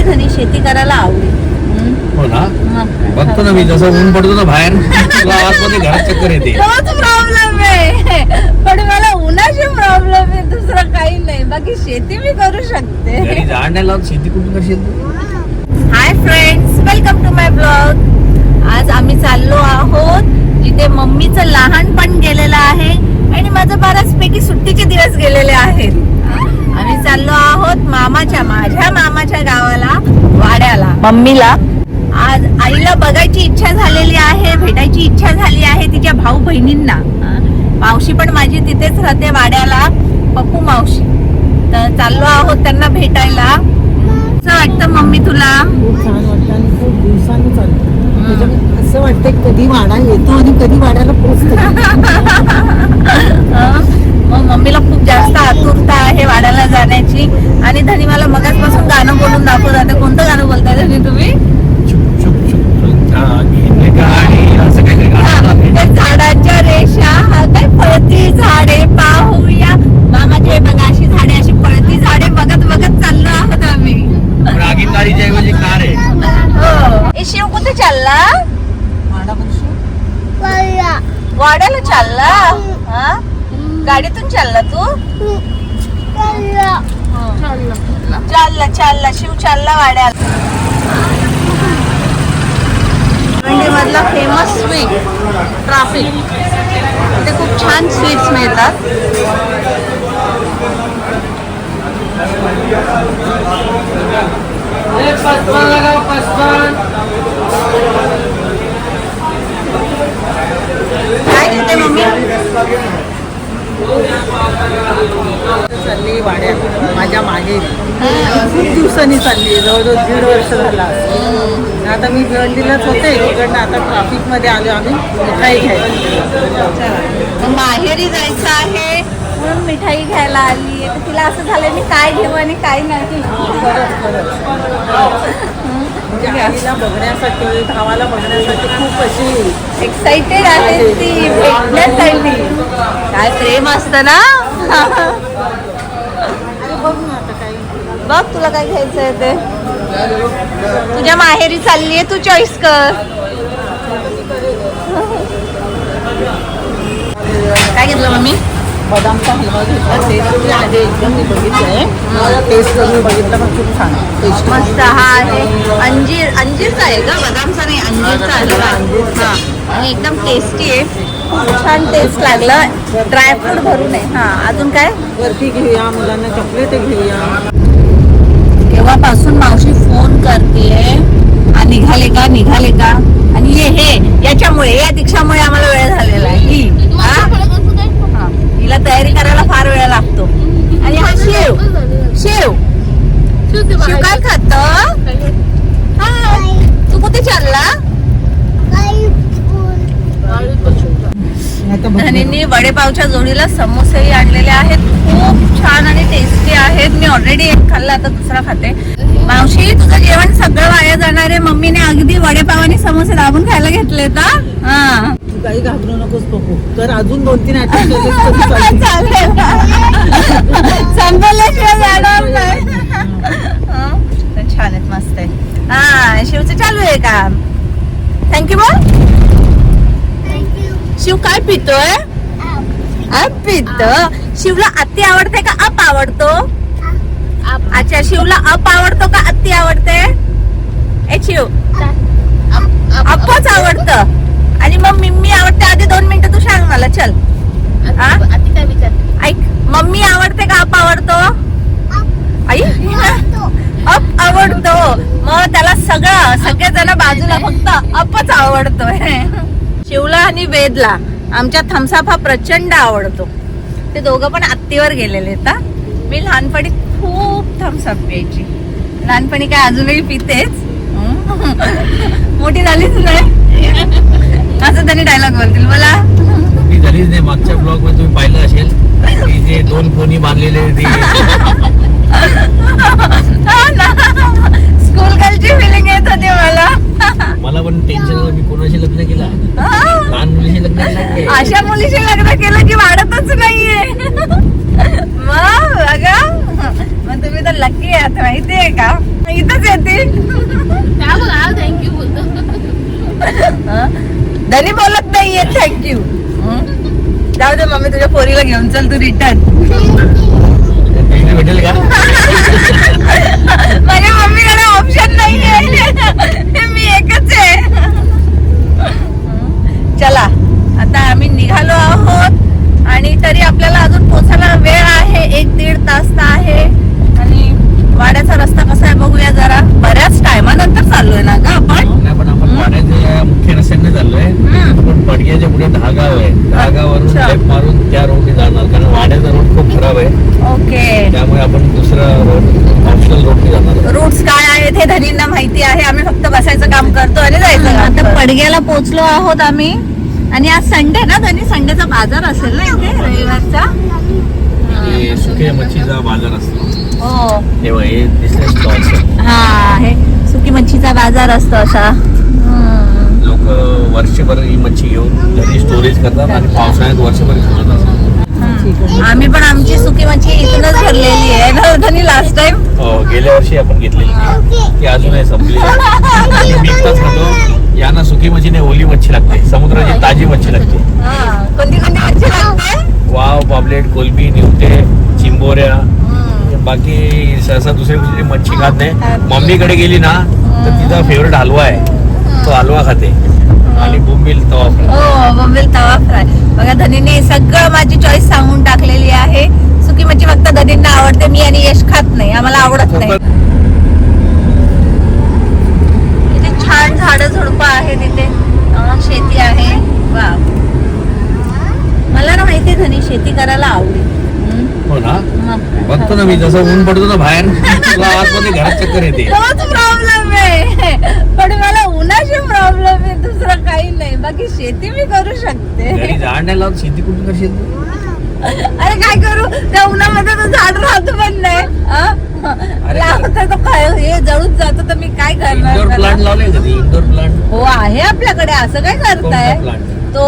धनी शेती करायला आवडेल. हो ना, बघतो ना मी जसं ऊन पडतो ना बाहेर आतमध्ये घरात चक्कर येते. तोच प्रॉब्लेम आहे, पण मला उन्हाची प्रॉब्लेम आहे, दुसरं काही नाही. बाकी शेती मी करू शकते. घरी झाड नाही लावून शेती कुठून करशील तू? Hi friends, welcome to my blog. आज आम्ही चाललो आहोत जिथे मम्मीचं लहानपण गेलेलं आहे आणि माझं बऱ्याचपैकी सुट्टीचे दिवस गेलेले आहेत. आम्ही चाललो आहोत माझ्या मामाच्या गावाला, वाड्याला. मम्मीला आज आईला बघायची इच्छा झालेली आहे, भेटायची इच्छा झाली आहे तिच्या भाऊ बहिणींना. मावशी पण माझी तिथेच राहते वाड्याला, पप्पू मावशी. तर चाललो आहोत त्यांना भेटायला. कसं वाटतं मम्मी तुला? खूप छान वाटतं आणि खूप दिवसांनी चालतो. असं वाटतं कधी वाडा येतो आणि कधी वाड्याला पोहोचतो. मग मम्मीला खूप जास्त आतुरता आहे वाड्याला जाण्याची. आणि धनी मला मगाचपासून गाणं बोलून दाखवत होते. कोणतं गाणं बोलताय धनी तुम्ही? झाडाच्या रेषा काय फळती झाडे पाहूया. मामाचे बघा अशी झाडे, अशी फळती झाडे बघत बघत चाललो आहोत आम्ही. हो. शिव कुठे चालला? वाड्याला चालला? हा, गाडीतून चालला तू? चालला शिव चालला वाड्याला. मधला फेमस स्वीट ट्राफिक. इथे खूप छान स्वीट्स मिळतात. काय घेते मम्मी? चालली वाड्यात माझ्या मागे. खूप दिवसांनी चालली, जवळजवळ 1.5 वर्ष झाला. आता मी भिवंडीलाच होते, तिकडनं आता ट्रॅफिक मध्ये आलो आम्ही मिठाई घ्यायला. माहेरी जायचं आहे म्हणून मिठाई घ्यायला आली. तर तिला असं झालं मी काय घेऊ आणि काय नाही. आईला बघण्यासाठी, भावाला बघण्यासाठी खूप अशी एक्साइटेड आहे ती भेटण्यासाठी. काय प्रेम असतं ना. बघ ना आता काही. बघ तुला काय घ्यायचंय ते. तुझ्या माहेरी चाललीये, तू चॉईस कर. काय घेतलं मम्मी? बदामचा हलवा घेतला. टेस्ट आधी एकदम मी बघितलंय, टेस्ट करून बघितलं पण खूप छान टेस्ट मस्त. हा आहे अंजीरचा आहे का? बदामचा नाही, अंजीरचा हलवा. हा, आणि एकदम टेस्टी आहे. खूप छान टेस्ट लागला. ड्रायफ्रूट भरून आहे. हा, अजून काय? वरती घेऊया, मुलांना चॉकलेट घेऊया. तेव्हापासून मावशी फोन करतेय, निघाले का. आणि हे याच्यामुळे, या दीक्षामुळे आम्हाला वेळ झालेला आहे. हिला तयारी करायला फार वेळ लागतो. आणि हा शिव काय खात? तू कुठे चालला? धनींनी वडेपावच्या जोडीला समोसेही आणलेले आहेत. खूप छान आणि टेस्टी आहेत. मी ऑलरेडी एक खाल्ला, आता दुसरा खाते. मावशी तुझं जेवण सगळं वाया जाणार आहे. मम्मीने अगदी वडेपाव आणि समोसे दाबून खायला घेतलेत. हा, तू काही घाबरू नकोस पप्पू. तर अजून 2-3 आठवडे संपल्याशिवाय जाणार नाही. छान आहेत, मस्त आहे. हा, शिवचं चालू आहे काम. थँक्यू बोल. शिव काय पितोय? आप पितो. शिवला अति आवडते का अप आवडतो? अच्छा, शिवला अप आवडतो का अति आवडते? ए शिव, अपच आवडतं. आणि मग मम्मी आवडते. आधी 2 मिनिटं तू सांग मला. चल, ऐक, मम्मी आवडते का अप आवडतो? आई, अप आवडतो. मग त्याला सगळेजण बाजूला फक्त अपच आवडतोय. शिवला आणि वेदला आमच्या थम्सअप हा प्रचंड आवडतो. ते दोघं पण आत्तीवर गेलेले आहेत. मी लहानपणी खूप थम्सअप प्यायची. लहानपणी काय अजूनही पितेच. मोठी झालीच नाही असं त्यांनी डायलॉग बोलतील मला. झालीच नाही. मागच्या ब्लॉग मध्ये तुम्ही पाहिलं असेल की जे 2 कोणी बांधलेले स्कूल गर्लची फिलिंग येत होती मला पण टेन्शन होतं. मी कोणाशी लग्न केलं? लहान मुलीशी लग्न केलं. अशा मुलीशी लग्न केलं की वाढतच नाहीये. मग तुम्ही तर लकी आहात माहितीये का. इथंच येतील. थँक्यू बोलतो. धनी बोलत नाहीये थँक्यू. जाऊ दे मम्मी, तुझ्या पोरीला घेऊन चल तू रिटर्न. तिकडे भेटेल का? माझ्या मम्मीकडे ऑप्शन नाहीये, मी एकच आहे. चला आता आम्ही निघालो आहोत आणि तरी आपल्याला अजून पोचायला वेळ आहे, 1-1.5 तास आहे. आणि वाड्याचा रस्ता कसा आहे बघूया जरा. बऱ्याच टायमानंतर चाललोय ना ग आपण. नाही, पण आपण वाड्याच्या मुख्य रस्त्याने चाललोय. पण पडग्याच्या पुढे 10 गाव आहे. 10 गावावरून अच्छा. लेफ्ट मारून त्या रोडने जाणार, कारण वाड्याचा रोड खूप खराब आहे. ओके, त्यामुळे आपण दुसरा रोड, ऑप्शनल रोडने जाणार. रूट्स काय आहेत हे धनींना माहिती आहे. आम्ही फक्त बसायचं काम करतो आणि जायचं. आता पडग्याला पोहोचलो आहोत आम्ही. आणि आज संडे ना धनी, संडेचा बाजार असेल ना इथे रविवारचा. हे सुके मच्छीचा बाजार असतो. हो, तेव्हा हे दिसले स्टॉल्स. हा आहे सुकी मच्छीचा बाजार असतो असा. लोक वर्षभर ही मच्छी घेऊन घरी स्टोरेज करतात आणि पावसाळ्यात वर्षभर खात असतात. आम्ही पण आमची सुकी मच्छी इथूनच भरलेली आहे ना धनी लास्ट टाइम. हो, गेल्या वर्षी आपण घेतलेली ती अजूनही संपली. मी एकटाच खातो. यांना सुकी मच्छी नाही, ओली मच्छी लागते, समुद्राची ताजी मच्छी लागते. कोणती कोणती मच्छी लागते? वाव, पापलेट, कोलंबी, निवटे, चिंबोऱ्या. बाकी सहसा दुसरी मच्छी खात नाही. मम्मीकडे गेली ना तर तिचा फेवरेट हलवा आहे, तो हलवा खाते. आणि बोंबील तवा फ्राय. हो, बोंबील तवा फ्राय. बघा धनीने सगळं माझी चॉईस सांगून टाकलेली आहे. सुकी मच्छी फक्त धनींना आवडते, मी आणि यश खात नाही, आम्हाला आवडत नाही. इथे छान झाडं झुडपं आहे, तिथे शेती आहे. वा, मला ना माहिती धनी शेती करायला आवडेल. हो ना, बघतो ना मी जसं ऊन पडतो ना बाहेर, तुला आतमध्ये घरात चक्कर येते. तोच प्रॉब्लेम आहे, पण मला उन्हाची प्रॉब्लेम आहे, दुसरं काही नाही. बाकी शेती मी करू शकते. घरी झाड नाही लावत, शेती कुठून करशील तू? अरे काय करू, त्या उन्हामध्ये तर झाड राहत पण नाही. लावतं तर काय, हे जळून जातं तर मी काय इंडोर करणार प्लांट त्याला? लावले कधी? इंडोर प्लांट हो आहे आपल्याकडे, असं काय करताय? प्लांट तो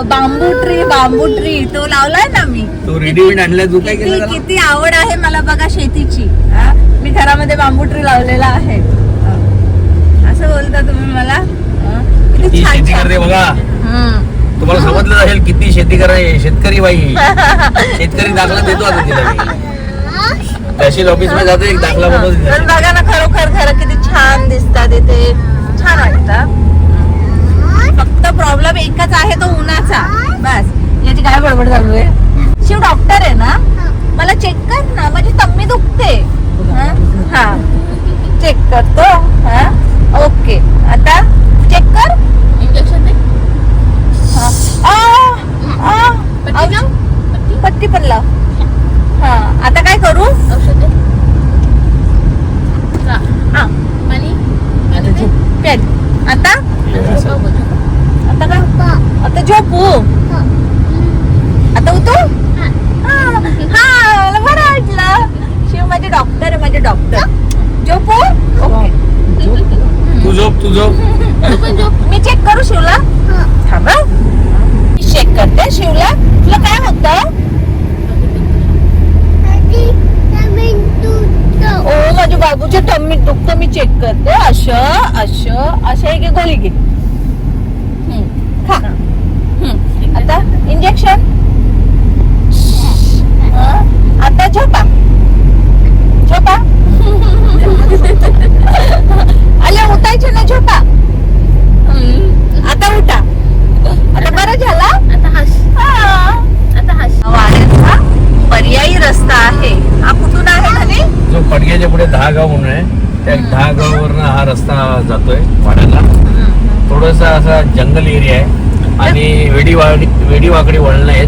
बांबू ट्री तो लावलाय ना मी. तो रेडीमेड आणलाय, तू काय केलं त्याला? किती आवड आहे मला बघा शेतीची. मी घरामध्ये बांबू ट्री लावलेला आहे. असं बोलता तुम्ही मला. किती किती छान शेती छान. करते बघा. तुम्हाला समजलं असेल किती शेती कराय. शेतकरी बाई, शेतकरी दाखला देतो आता तिला मी. तहसील ऑफिस मध्ये जातो, एक दाखला पण बनवतो. बघा ना, खरोखर खरं किती छान दिसतात इथे, छान वाटतं. फक्त प्रॉब्लेम एकच आहे, तो उन्हाचा. बस, याची काय बडबड चालू आहे? शिव डॉक्टर आहे ना, मला चेक कर ना, माझी तम्मी दुखते. हा, चेक करतो. हा, ओके. आता चेक कर. इंजेक्शन दे. पट्टी पण लाव. हा, आता काय करू? औषध दे. हा, पाणी पेन. आता आता का? आता झोपू. आता उठू. हा, मला बरं वाटलं. शिव माझे डॉक्टर आहे, माझे डॉक्टर. झोपू. ओके, तू झोप. मी चेक करू शिवला. थांब, मी चेक करते शिवला. तुला काय होतं? ओ, माझ्या बाबूच्या टम्मीत दुखतं, मी चेक करते. असं आहे की गोळी घे. खा. आता इंजेक्शन. आता झोपा. आले उठायचे ना, झोपा. आता उठा. आता बरं झाला. आता हस. आता हस. वाड्याचा पर्यायी रस्ता आहे. हा कुठून आहे म्हणे? जो पडग्याच्या पुढे 10 गाव म्हणून आहे, त्या 10 गावावरनं हा रस्ता जातोय वाड्याला. थोडासा असा जंगल एरिया आहे आणि वेडीवाकडी वळणं आहेत.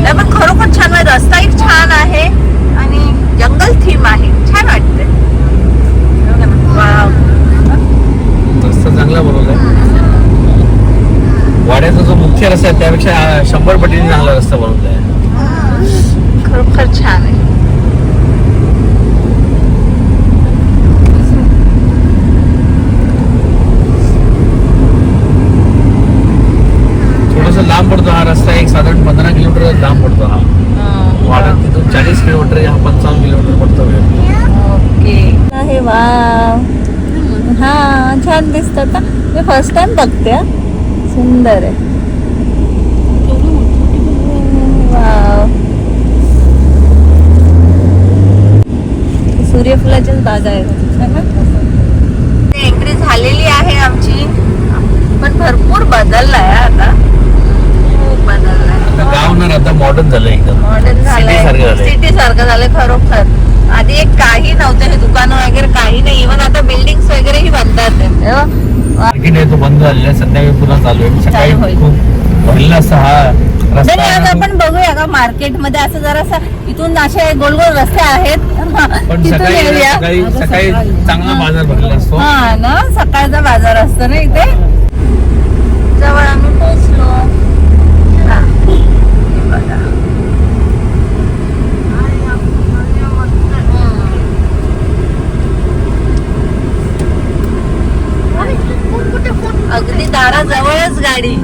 नाही, पण खरोखर छान आहे. रस्ता एक छान आहे आणि जंगल थीम आहे, छान वाटते. वाव, रस्ता चांगला बनवलाय. वाड्याचा जो मुख्य रस्ता आहे त्यापेक्षा 100 पटीने चांगला रस्ता बनवलाय. खरोखर छान आहे. थोडासा लांब पडतो हा रस्ता, एक साधारण 15 किलोमीटर लांब पडतो हा. वाड्यात तिथून 40 किलोमीटर, 55 किलोमीटर पडतो. वाव हा छान दिसतात ना. मी फर्स्ट टाइम बघते हा. सुंदर आहे. वाव सूर्यफुलाचीच बागा आहे. एंट्री झालेली आहे आमची, पण भरपूर बदललाय आता. खूप बदललाय. आता गाव ना आता मॉडर्न झालं एकदम. मॉडर्न City सारखं झालंय. झालंय. सिटी सारखं झालंय खरोखर. आधी एक काही नव्हतं, हे दुकानं वगैरे काही नाही. इव्हन आता बिल्डिंग वगैरे ही बनतात. मार्केट आहे तो बंद झालेला आहे, संध्याकाळी पुन्हा चालू आहे. सकाळी चालू होईल. खूप भरलेला असं हा रस्ता नाही, आज आहे. आपण बघूया का मार्केट मध्ये असं जरासा इथून असे गोल गोल रस्ते आहेत. पण तिथून सकाळी येऊया. सकाळी चांगला बाजार भरलेला असतो. हा ना, सकाळचा बाजार असतो ना इथे. जवळ आम्ही पोहोचलो. हा, हे बघा. अगदी दाराजवळच गाडी.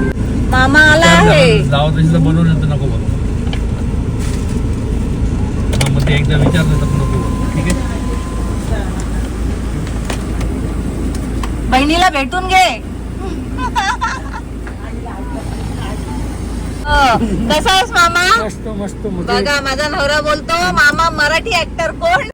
मामा आला आहे. जावं तशी बनवून येतं नको बघ. मग ते एकदा विचारलं तर नको बघ. ठीक आहे. बहिणीला भेटून घे. कसा आहेस मामा? मस्त मस्त बघा माझा नवरा बोलतो मामा मराठी ऍक्टर कोण.